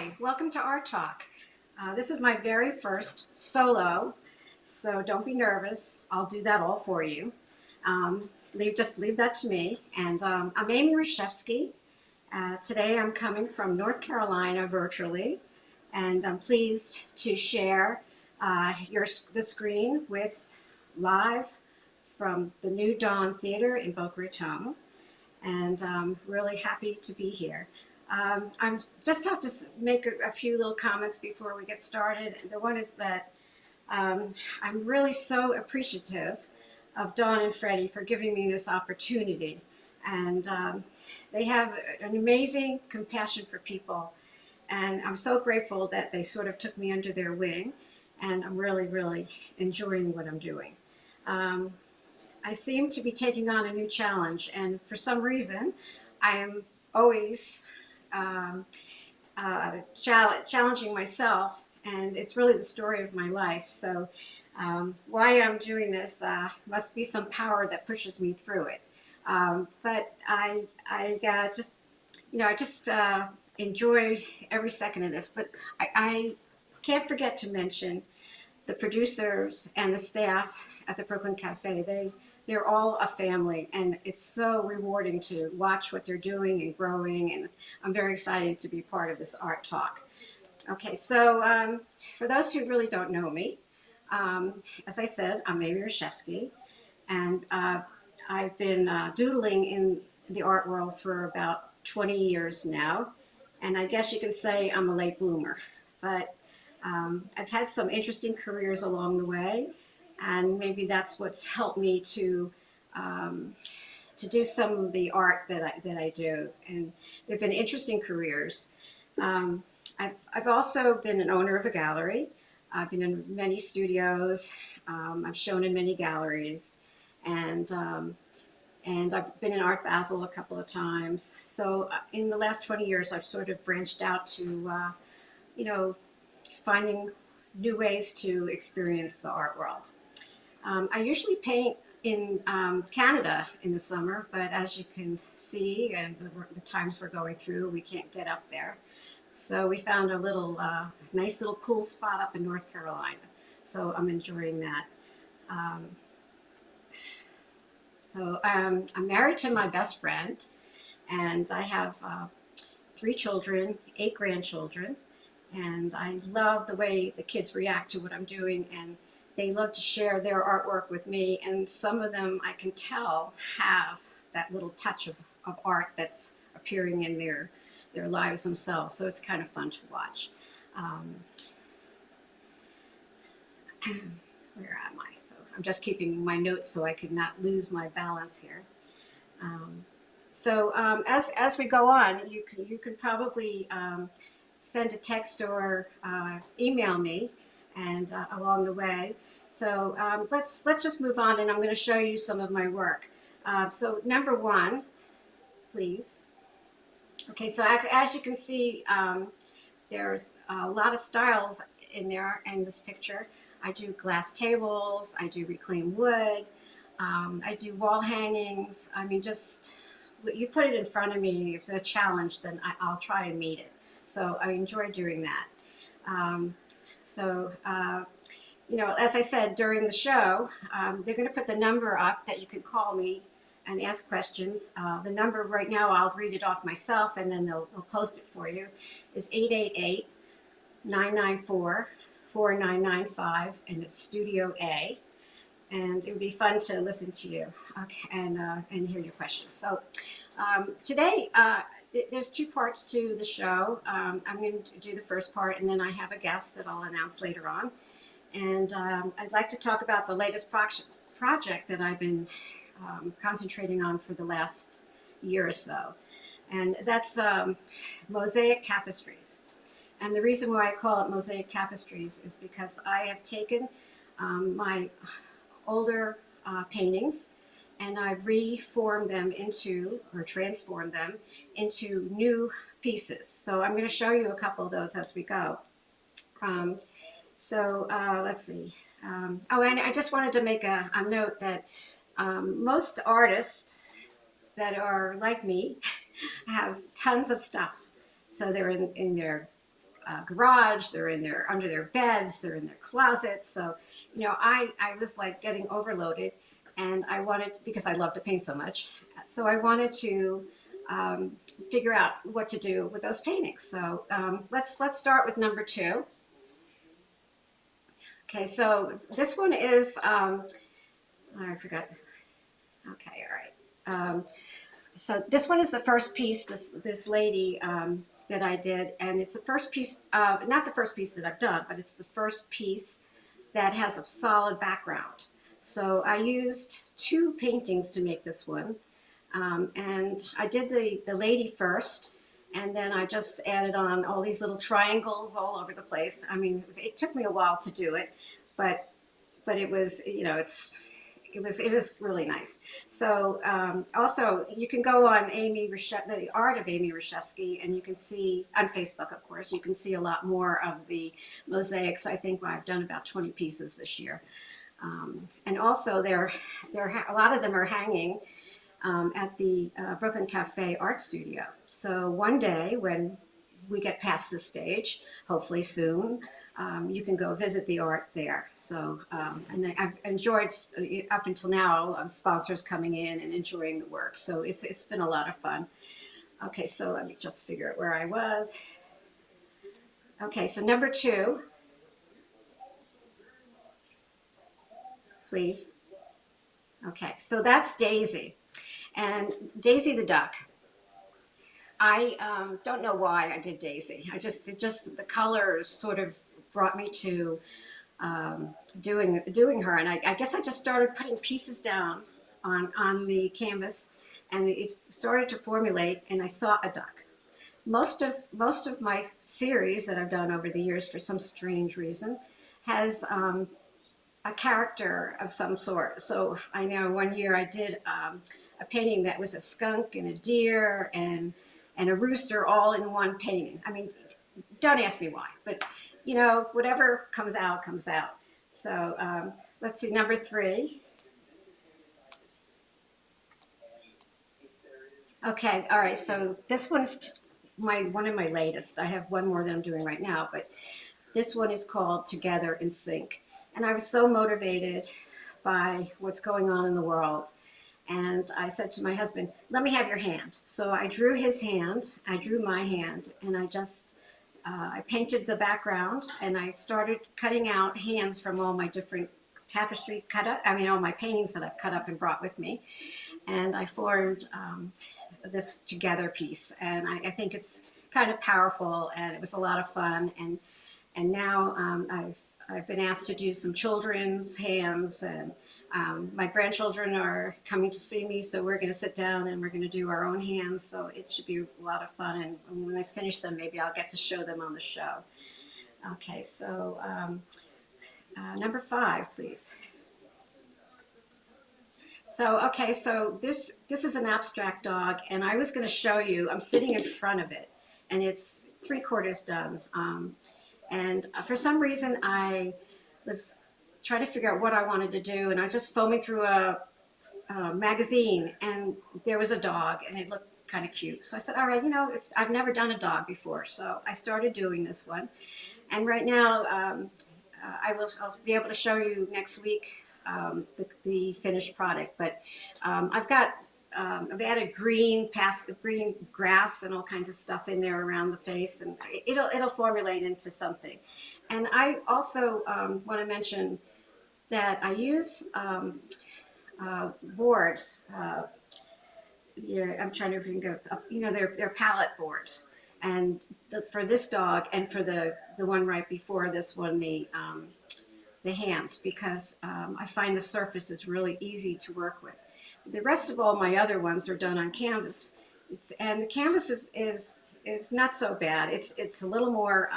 Hi, welcome to Art Talk. This is my very first solo, so don't be nervous. I'll do that all for you. Just leave that to me. And I'm Amy Reshevsky. Today I'm coming from North Carolina virtually, and I'm pleased to share the screen with live from the New Dawn Theater in Boca Raton, and I'm really happy to be here. I'm just have to make a few little comments before we get started. The one is that I'm really so appreciative of Dawn and Freddie for giving me this opportunity. And they have an amazing compassion for people. And I'm so grateful that they sort of took me under their wing. And I'm really, really enjoying what I'm doing. Um, I seem to be taking on a new challenge. And for some reason, I am always um, challenging myself, and it's really the story of my life. So, why I'm doing this must be some power that pushes me through it. But I just, I just enjoy every second of this. But I can't forget to mention the producers and the staff at the Brooklyn Cafe. They're all a family, and it's so rewarding to watch what they're doing and growing. And I'm very excited to be part of this art talk. Okay, so for those who really don't know me, as I said, I'm Amy Reshevsky, and I've been doodling in the art world for about 20 years now, and I guess you can say I'm a late bloomer. But I've had some interesting careers along the way, and maybe that's what's helped me um, to do some of the art that I do. And they've been interesting careers. Um, I've also been an owner of a gallery. I've been in many studios. I've shown in many galleries, and and I've been in Art Basel a couple of times. So in the last 20 years, I've sort of branched out to you know finding new ways to experience the art world. I usually paint in Canada in the summer, but as you can see, and the times we're going through, we can't get up there. So we found a little nice little cool spot up in North Carolina. So I'm enjoying that. Um, I'm married to my best friend, and I have three children, eight grandchildren, and I love the way the kids react to what I'm doing, and they love to share their artwork with me. And some of them, I can tell, have that little touch of art that's appearing in their lives themselves. So it's kind of fun to watch. Um, where am I? So I'm just keeping my notes so I could not lose my balance here. Um, as we go on, you can probably send a text or email me, and along the way. So let's just move on, and I'm going to show you some of my work. So number one, please. Okay, so as you can see, there's a lot of styles in there in this picture. I do glass tables, I do reclaimed wood, I do wall hangings. I mean, just you put it in front of me, if it's a challenge, then I'll try and meet it. So I enjoy doing that. Um, so, as I said during the show, they're going to put the number up that you can call me and ask questions. The number right now, I'll read it off myself, and then they'll post it for you, is 888 994 4995, and it's Studio A. And it would be fun to listen to you, okay, and hear your questions. So today, there's two parts to the show. I'm going to do the first part, and then I have a guest that I'll announce later on. And I'd like to talk about the latest project that I've been concentrating on for the last year or so. And that's mosaic tapestries. And the reason why I call it mosaic tapestries is because I have taken my older paintings, and I've reformed them into, or transformed them into new pieces. So I'm going to show you a couple of those as we go. Let's see. And I just wanted to make a note that most artists that are like me have tons of stuff. So they're in their garage, they're in their under their beds, they're in their closets. So, I was like getting overloaded, and I wanted, because I love to paint so much, so I wanted to figure out what to do with those paintings. So let's start with number two. Okay, so this one is I forgot. Okay, all right. So this one is the first piece, this lady that I did, and it's the first piece, not the first piece that I've done, but it's the first piece that has a solid background. So I used two paintings to make this one, and I did the lady first, and then I just added on all these little triangles all over the place. I mean, it took me a while to do it, but it was, it was really nice. So also, you can go on the art of Amy Reshevsky, and you can see on Facebook, of course, you can see a lot more of the mosaics. I think I've done about 20 pieces this year, and also a lot of them are hanging at the Brooklyn Cafe Art Studio. So one day when we get past this stage, hopefully soon, you can go visit the art there. So, and I've enjoyed up until now sponsors coming in and enjoying the work. So it's been a lot of fun. Okay, so let me just figure out where I was. Okay, so number two, please. Okay, so that's Daisy, and Daisy the duck. I don't know why I did Daisy. The colors sort of brought me to doing her, and I guess I just started putting pieces down on the canvas, and it started to formulate, and I saw a duck. Most of my series that I've done over the years, for some strange reason, has a character of some sort. So I know one year I did a painting that was a skunk and a deer and a rooster all in one painting. I mean, don't ask me why, but whatever comes out, comes out. So let's see, number three. Okay, all right. So this one's one of my latest. I have one more that I'm doing right now, but this one is called Together in Sync. And I was so motivated by what's going on in the world. And I said to my husband, let me have your hand. So I drew his hand, I drew my hand, and I painted the background, and I started cutting out hands from all my different tapestry all my paintings that I've cut up and brought with me. And I formed this together piece. And I think it's kind of powerful, and it was a lot of fun. And now I've been asked to do some children's hands, and my grandchildren are coming to see me, so we're going to sit down and we're going to do our own hands. So it should be a lot of fun, and when I finish them, maybe I'll get to show them on the show. Okay, so number five, please. So okay, so this is an abstract dog, and I was going to show you. I'm sitting in front of it, and it's three-quarters done. And for some reason, I was trying to figure out what I wanted to do, and I just foaming through a magazine, and there was a dog, and it looked kind of cute. So I said, all right, I've never done a dog before, so I started doing this one. And right now, I'll be able to show you next week the finished product. But I've added green grass and all kinds of stuff in there around the face, and it'll formulate into something. And I also want to mention that I use boards. Yeah, I'm trying to think of, they're palette boards. And for this dog, and for the one right before this one, the hands, because I find the surface is really easy to work with. The rest of all my other ones are done on canvas, and the canvas is not so bad. It's a little more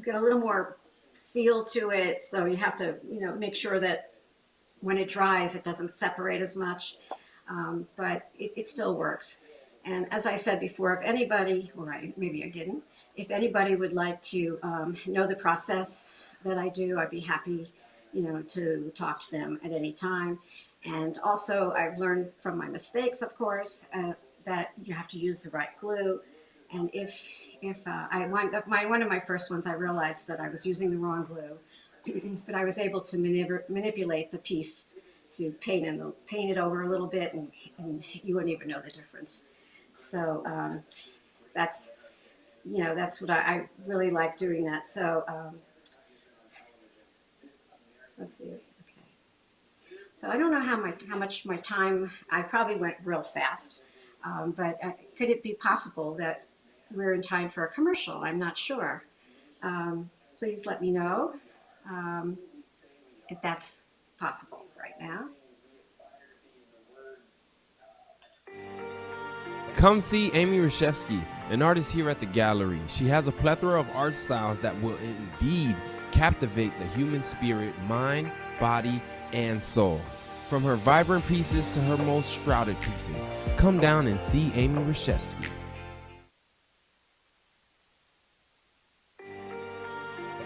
got a little more feel to it, so you have to make sure that when it dries, it doesn't separate as much, but it still works. And as I said before, if anybody, or maybe I didn't, if anybody would like to know the process that I do, I'd be happy, to talk to them at any time. And also, I've learned from my mistakes, of course, that you have to use the right glue. And if if one of my first ones, I realized that I was using the wrong glue, but I was able to manipulate the piece to paint it over a little bit, and you wouldn't even know the difference. So that's that's what I really like doing that. So let's see. Okay. So I don't know how much my time. I probably went real fast, but could it be possible that we're in time for a commercial? I'm not sure. Please let me know if that's possible right now. Come see Amy Reshevsky, an artist here at the gallery. She has a plethora of art styles that will indeed captivate the human spirit, mind, body, and soul. From her vibrant pieces to her most shrouded pieces, come down and see Amy Reshevsky.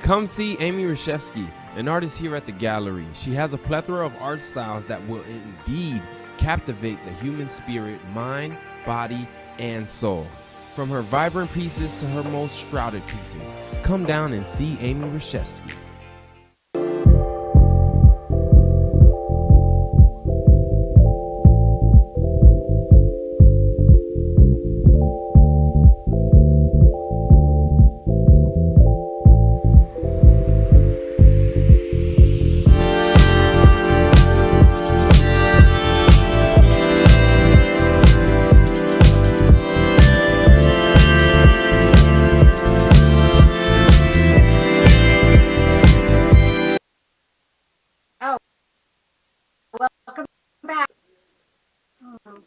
Come see Amy Reshevsky, an artist here at the gallery. She has a plethora of art styles that will indeed captivate the human spirit, mind, body, and soul. From her vibrant pieces to her most shrouded pieces, come down and see Amy Reshevsky. Oh, welcome back. Oh.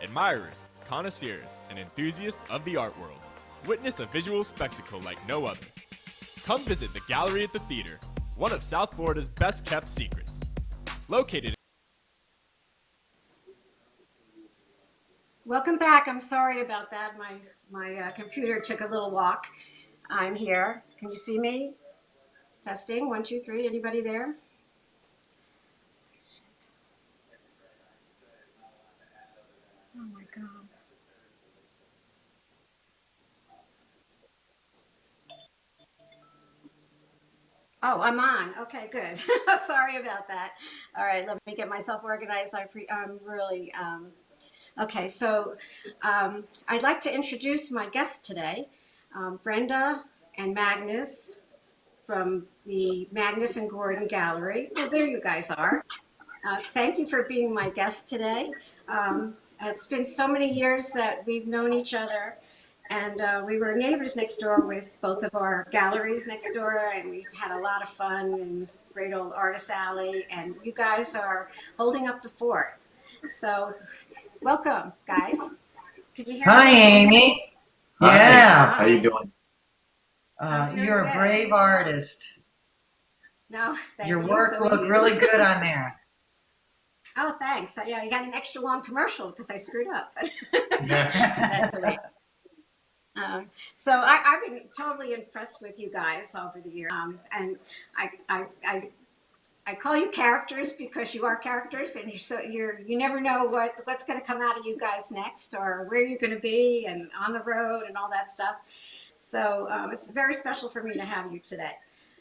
Admirers, connoisseurs, and enthusiasts of the art world, witness a visual spectacle like no other. Come visit the Gallery at the Theater, one of South Florida's best kept secrets. Located. Welcome back. I'm sorry about that. My computer took a little walk. I'm here. Can you see me? Testing. 1, 2, 3. Anybody there? Shit. Oh my God. Oh, I'm on. Okay, good. Sorry about that. All right, let me get myself organized. I'm really okay. So I'd like to introduce my guests today, Brenda and Magnus from the Magnus and Gordon Gallery. Well, there you guys are. Thank you for being my guest today. It's been so many years that we've known each other, and we were neighbors next door with both of our galleries next door, and we've had a lot of fun in great old Artist Alley, and you guys are holding up the fort. So, welcome, guys. Can you hear Hi, me? Amy. Hi, Yeah, how you doing? I'm doing you're a good. brave artist. No, thank Your you. work So are looked you. really good on there. Oh, thanks. Yeah, you got an extra long commercial because I screwed up. That's sweet. So I've been totally impressed with you guys over the years, and I, I, I, I call you characters because you are characters, and you never know what's going to come out of you guys next, or where you're going to be, and on the road, and all that stuff. So it's very special for me to have you today.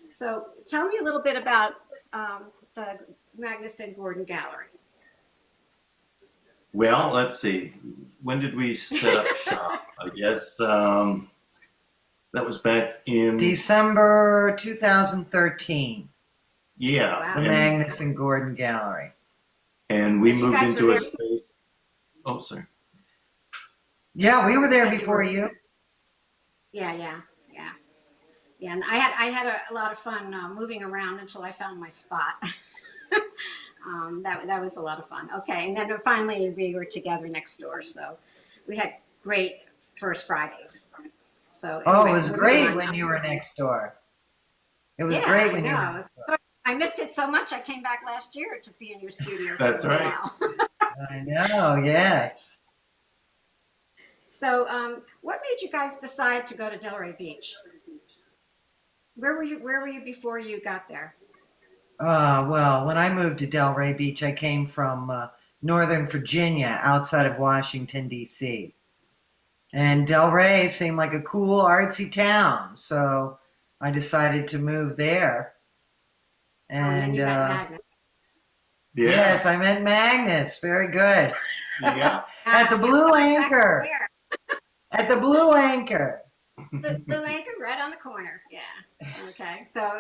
So tell me a little bit about the Magnus and Gordon Gallery. Well, let's see. When did we set up shop? I guess that was back in December 2013, yeah, Wow. the Magnus and Gordon Gallery. and we You moved guys into were a there. space. Oh, sorry. Yeah, we were there Said you before were- you. Yeah, Yeah, and I had a lot of fun moving around until I found my spot. That was a lot of fun. Okay, and then finally we were together next door, so we had great first Fridays. So Oh, it anyway, was moving great on. when you were next door. It was Yeah, great I when you were know. next door. I missed it so much. I came back last year to be in your studio for a That's little right. while. I know, yes. So, what made you guys decide to go to Delray Beach? Where were you? Where were you before you got there? Well, when I moved to Delray Beach, I came from Northern Virginia, outside of Washington, D.C. And Delray seemed like a cool, artsy town, so I decided to move there. Oh, and then And you met Magnus. Yeah. yes, I met Magnus. Very good. Yeah. At the I Blue know exactly Anchor. where. At the Blue Anchor. The Blue Anchor, right on the corner. Yeah. Okay. So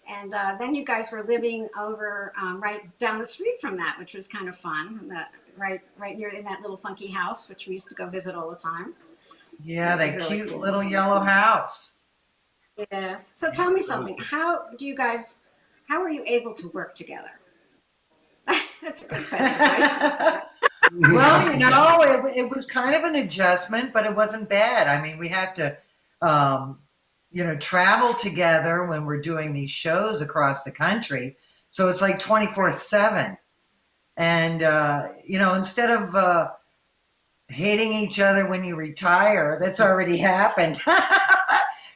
and then you guys were living over right down the street from that, which was kind of fun. Right near in that little funky house, which we used to go visit all the time. Yeah, That was that really cute cool. little yellow house. Yeah. So tell me something. How are you able to work together? That's a good question, right? Well, it was kind of an adjustment, but it wasn't bad. I mean, we have to, um, travel together when we're doing these shows across the country. So it's like 24/7. And, instead of hating each other when you retire, that's already happened.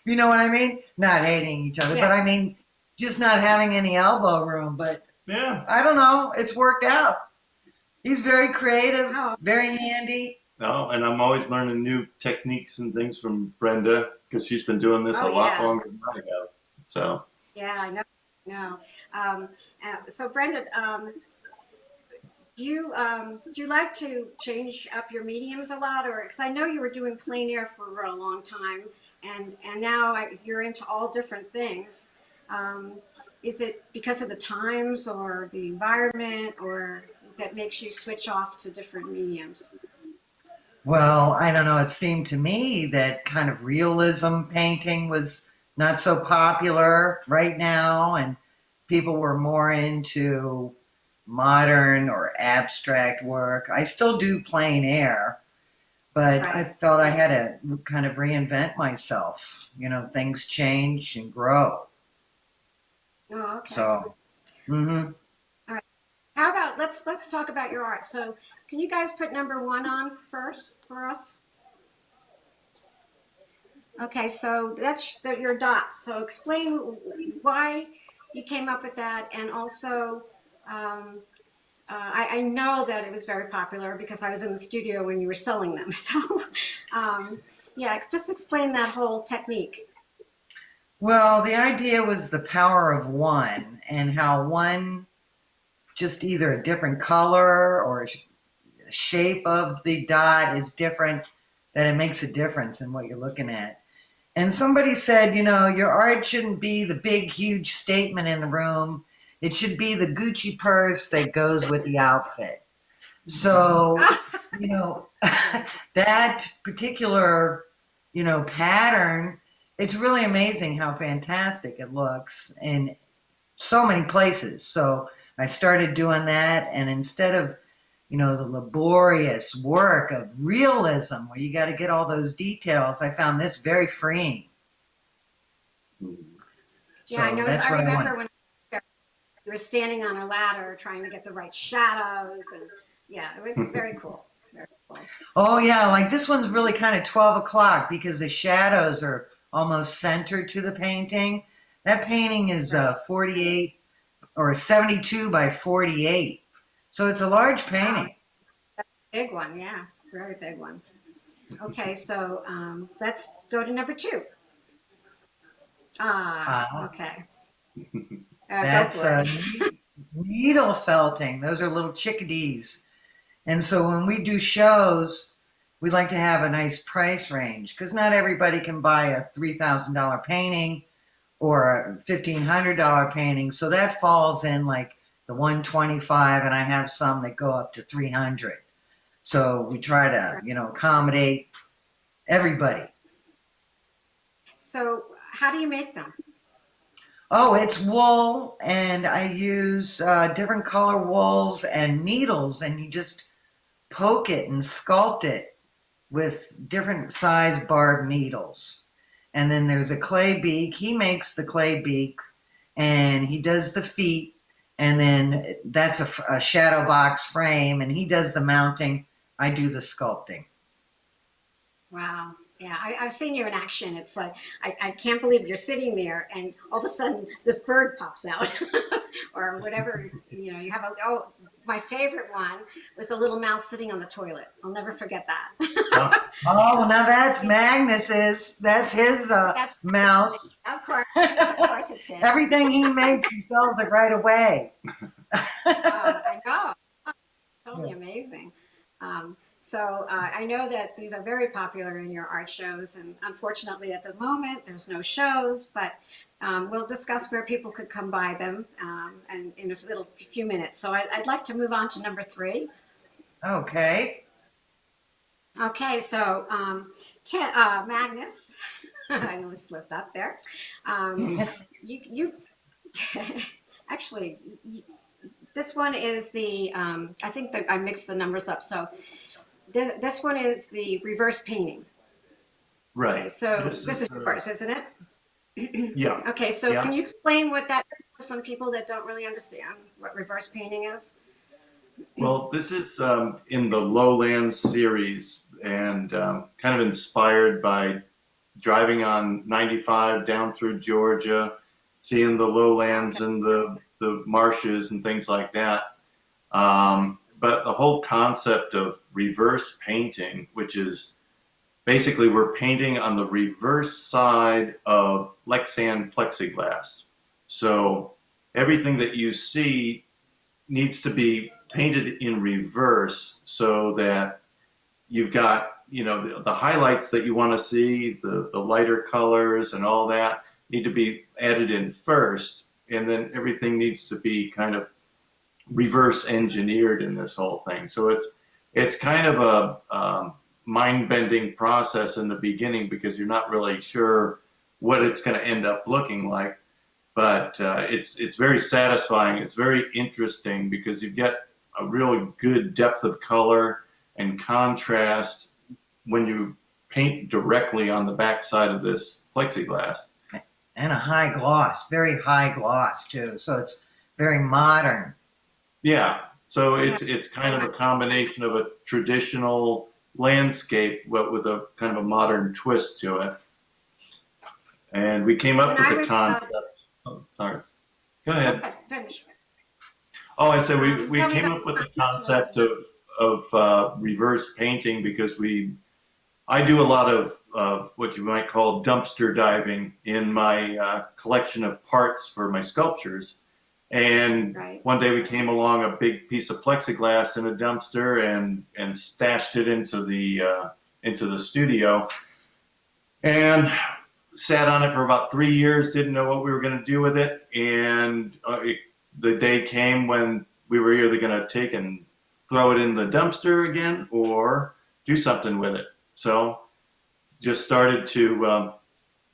You know what I mean? Not hating each other, but Yeah. I mean, just not having any elbow room. But Yeah. I don't know. It's worked out. He's very creative, Oh. very handy. No, and I'm always learning new techniques and things from Brenda because she's been doing this Oh, a lot yeah. longer than I have. So Yeah, I know. No. So Brenda, do you like to change up your mediums a lot, or because I know you were doing plein air for a long time, and now you're into all different things. Is it because of the times or the environment, or that makes you switch off to different mediums? Well, I don't know. It seemed to me that kind of realism painting was not so popular right now, and people were more into modern or abstract work. I still do plein air, but I Right. felt I had to kind of reinvent myself. Things change and grow. Oh, okay. So, hmm How about let's talk about your art. So, can you guys put number one on first for us? Okay, so that's your dots. So explain why you came up with that, and also, I know that it was very popular because I was in the studio when you were selling them. So, yeah, just explain that whole technique. well, the idea was the power of one and how one, just either a different color or shape of the dot is different, that it makes a difference in what you're looking at. And somebody said, your art shouldn't be the big, huge statement in the room. It should be the Gucci purse that goes with the outfit. So, that particular, pattern, it's really amazing how fantastic it looks in so many places. So I started doing that. And instead of, the laborious work of realism where you got to get all those details, I found this very freeing. Yeah, I So noticed. that's I what I remember want. when you were standing on a ladder trying to get the right shadows, and yeah, it was very cool. Very cool. Oh, yeah, like this one's really kind of 12 o'clock because the shadows are almost centered to the painting. That painting is Right. 48 or 72 by 48. So it's a large Wow, painting. big one. Yeah, very big one. Okay, so let's go to number two. Uh, Okay. Go that's for it. needle felting. Those are little chickadees. And so when we do shows, we like to have a nice price range because not everybody can buy a $3,000 painting or a $1,500 painting. So that falls in like the 125, and I have some that go up to 300. So we try to, accommodate everybody. So how do you make them? Oh, it's wool, and I use different color wools and needles, and you just poke it and sculpt it with different size barbed needles. And then there's a clay beak. He makes the clay beak, and he does the feet, and then that's a shadow box frame, and he does the mounting. I do the sculpting. Wow. Yeah, I've seen you in action. It's like, I can't believe you're sitting there and all of a sudden this bird pops out or whatever, you know, you have oh, my favorite one was a little mouse sitting on the toilet. I'll never forget Huh? that. Oh, now that's Magnus's. That's his That's, mouse. of course it's him. Everything he makes, he sells it right away. I know. Totally amazing. I know that these are very popular in your art shows, and unfortunately, at the moment, there's no shows. But we'll discuss where people could come by them, and in a little few minutes. So I'd like to move on to number 3. Okay. Okay, so Magnus, I almost slipped up there. You've actually. This one is the, I think that I mixed the numbers up. So this one is the reverse painting. Right. Okay, so This this is is, yours, isn't it? Yeah. Okay, so Yeah. can you explain what that is for some people that don't really understand what reverse painting is? Well, this is in the Lowlands series and kind of inspired by driving on 95 down through Georgia, seeing the lowlands and the marshes and things like that. But the whole concept of reverse painting, which is basically we're painting on the reverse side of Lexan plexiglass. So everything that you see needs to be painted in reverse so that you've got, you know, the highlights that you want to see, the lighter colors and all that need to be added in first, and then everything needs to be kind of reverse engineered in this whole thing. So it's kind of a mind-bending process in the beginning because you're not really sure what it's going to end up looking like. But it's very satisfying. It's very interesting because you get a really good depth of color and contrast when you paint directly on the backside of this plexiglass. And a high gloss, very high gloss too. So it's very modern. Yeah, so it's kind of a combination of a traditional landscape, but with a kind of a modern twist to it. And we came up When I with the was, concept. Oh, sorry. Go ahead. Okay, finish. Oh, I said we Tell me came about up with the the concept. concept of reverse painting because I do a lot of what you might call dumpster diving in my collection of parts for my sculptures. And Right. one day we came along a big piece of plexiglass in a dumpster and stashed it into the studio and sat on it for about 3 years. Didn't know what we were going to do with it, and the day came when we were either going to take and throw it in the dumpster again or do something with it. So just started to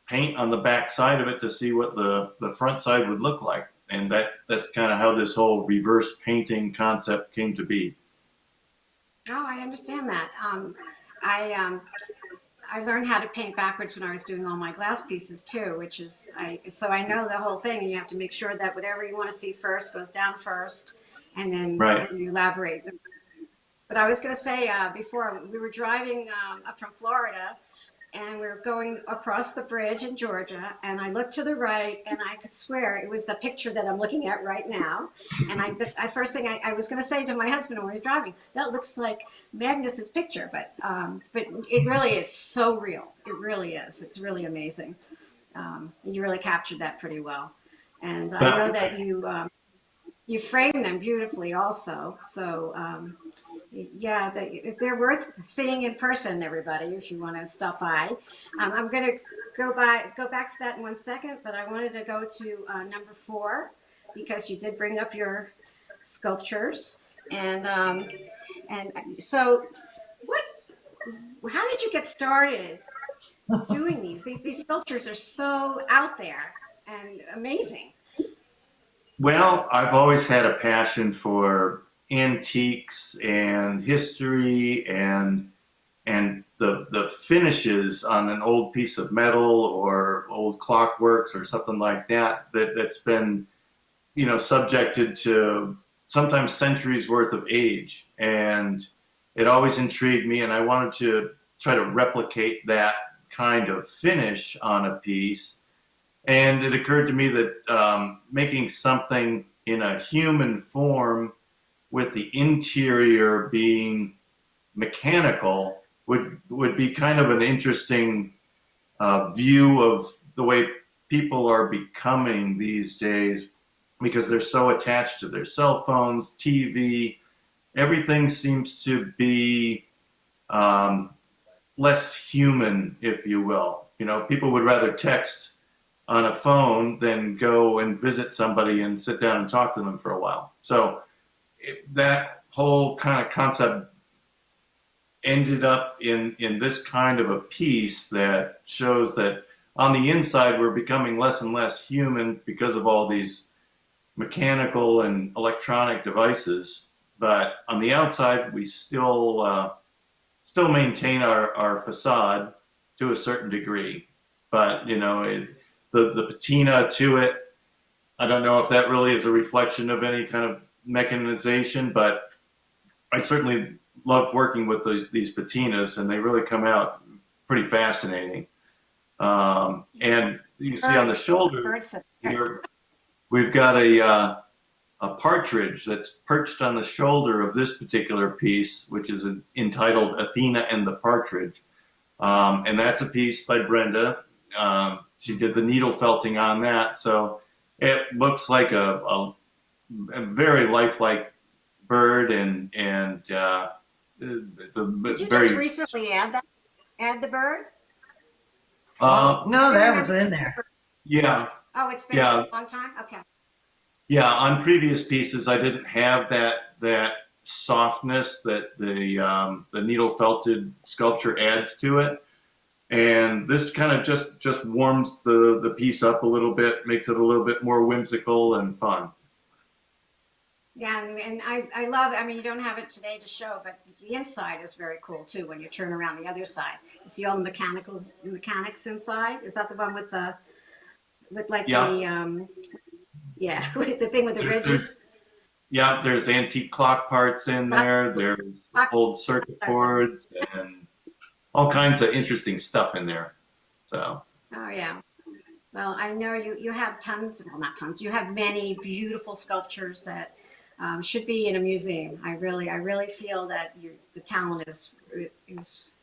paint on the back side of it to see what the front side would look like. And that's kind of how this whole reverse painting concept came to be. Oh, I understand that. I learned how to paint backwards when I was doing all my glass pieces too, so I know the whole thing. And you have to make sure that whatever you want to see first goes down first, and then Right. you elaborate. But I was going to say before we were driving up from Florida, and we were going across the bridge in Georgia, and I looked to the right, and I could swear it was the picture that I'm looking at right now. And the first thing I was going to say to my husband when he was driving, that looks like Magnus's picture, but it really is so real. It really is. It's really amazing. You really captured that pretty well. And I know that you framed them beautifully also. So yeah, they're worth seeing in person, everybody, if you want to stop by. I'm going to go back to that in 1 second, but I wanted to go to number 4 because you did bring up your sculptures. And so how did you get started doing these sculptures are so out there and amazing. Well, I've always had a passion for antiques and history and the finishes on an old piece of metal or old clockworks or something like that that's been, you know, subjected to sometimes centuries worth of age. And it always intrigued me, and I wanted to try to replicate that kind of finish on a piece. And it occurred to me that making something in a human form with the interior being mechanical would be kind of an interesting view of the way people are becoming these days, because they're so attached to their cell phones, TV. Everything seems to be um, less human, if you will. You know, people would rather text on a phone than go and visit somebody and sit down and talk to them for a while. So that whole kind of concept ended up in this kind of a piece that shows that on the inside we're becoming less and less human because of all these mechanical and electronic devices, but on the outside we still maintain our facade to a certain degree. But you know, the patina to it, I don't know if that really is a reflection of any kind of mechanization, but I certainly love working with these patinas, and they really come out pretty fascinating. And you see on the shoulder Birds. here, we've got a partridge that's perched on the shoulder of this particular piece, which is entitled Athena and the Partridge. And that's a piece by Brenda. She did the needle felting on that. So it looks like a very lifelike bird, and it's a Did you very just recently add the bird? No, that was in there. yeah. Oh, it's been Yeah. a long time? Okay. Yeah, on previous pieces, I didn't have that softness that the needle felted sculpture adds to it, and this kind of just warms the piece up a little bit, makes it a little bit more whimsical and fun. Yeah, and I love, I mean, you don't have it today to show, but the inside is very cool too when you turn around the other side. You see all the mechanics inside? Is that the one with like Yeah. the, yeah, with the thing with the There's ridges? Yeah, there's antique clock parts in there. There's old circuit boards and all kinds of interesting stuff in there. So Oh, yeah. Well, I know you have tons, well, not tons, you have many beautiful sculptures that should be in a museum. I really feel that the talent is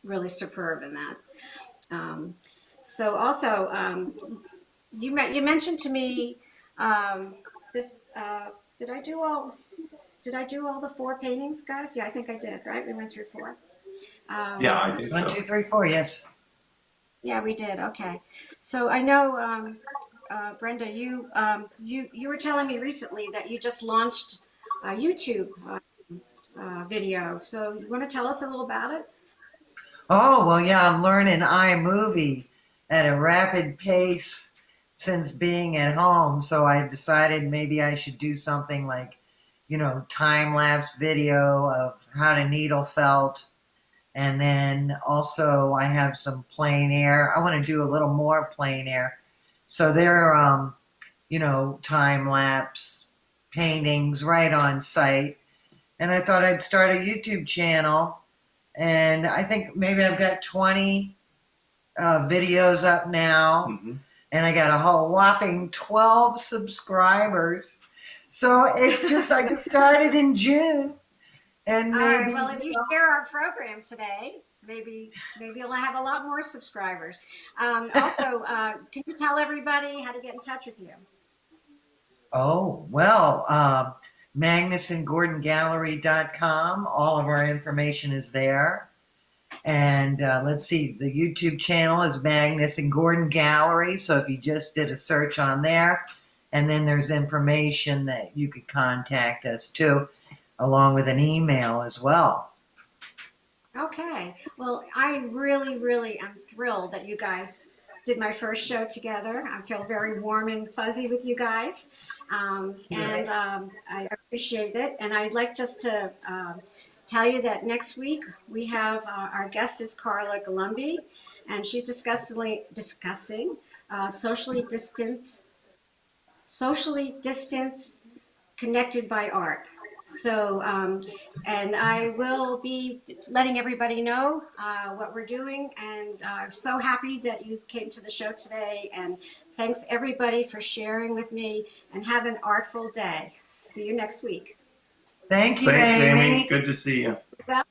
really superb in that. Um, so also, you mentioned to me this. Did I do all? Did I do all the four paintings, guys? Yeah, I think I did. Right, we went through four. yeah, I think One, so. two, three, four. Yes. Yeah, we did. Okay. So I know, Brenda, you were telling me recently that you just launched a YouTube video. So you want to tell us a little about it? Oh, well, yeah, I'm learning iMovie at a rapid pace since being at home. So I decided maybe I should do something like, time lapse video of how to needle felt. And then also I have some plein air. I want to do a little more plein air. So they're, time lapse paintings right on site. And I thought I'd start a YouTube channel. And I think maybe I've got 20 videos up now. Hmm. And I got a whole whopping 12 subscribers. So it's just, I just started in June. And All maybe, right. Well, if you share our program today, maybe you'll have a lot more subscribers. Also, can you tell everybody how to get in touch with you? oh, well, MagnusandGordonGallery.com. All of our information is there. And let's see, the YouTube channel is Magnus and Gordon Gallery. So if you just did a search on there, and then there's information that you could contact us too, along with an email as well. Okay. Well, I really, really am thrilled that you guys did my first show together. I feel very warm and fuzzy with you guys. I appreciate it. And I'd like just to tell you that next week we have our guest is Carla Galumbi, and she's discussing socially distanced connected by art. So, and I will be letting everybody know what we're doing. And I'm so happy that you came to the show today. And thanks everybody for sharing with me. And have an artful day. See you next week. Thank you, Thanks, Amy. Amy. Good to see you. Bye.